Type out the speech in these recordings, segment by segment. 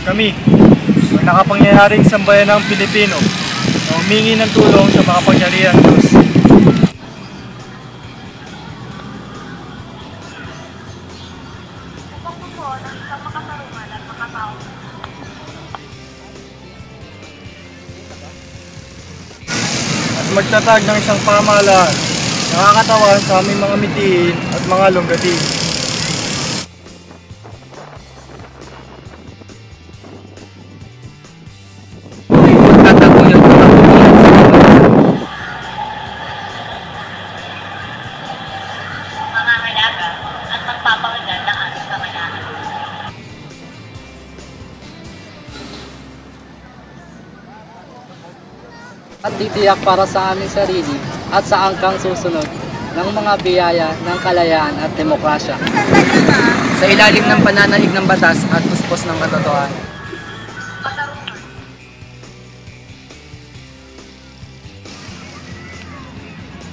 Kami, ang nakapangyayaring sambayan ng Pilipino na humingi ng tulong sa makapangyarihang Diyos. At magtatag ng isang pamahalaan nakakatawan sa aming mga mitiin at mga lunggatiin. Mangangalaga at magpapahanggan ng aming pamahalaan. At titiyak para sa aming sarili at sa angkang susunod ng mga biyaya ng kalayaan at demokrasya. Sa ilalim ng pananalig ng batas at puspos ng katotohanan.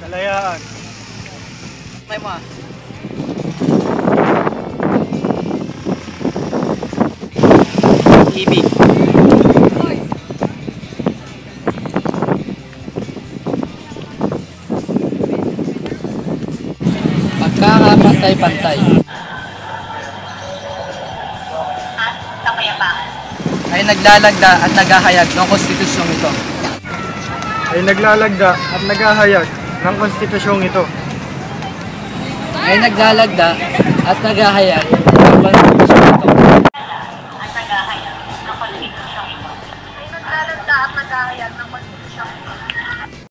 Kalayaan. May mga Ibig. pagkakapantay-pantay At kapayapaan. Ay naglalagda at naghahayag ng konstitusyong ito. Ay naglalagda at naghahayag ng konstitusyong ito. ay naglalagda at naghahayag ng konstitusyon ito. At naghahayag ng konstitusyong ito. Ay naglalagda at naghahayag ng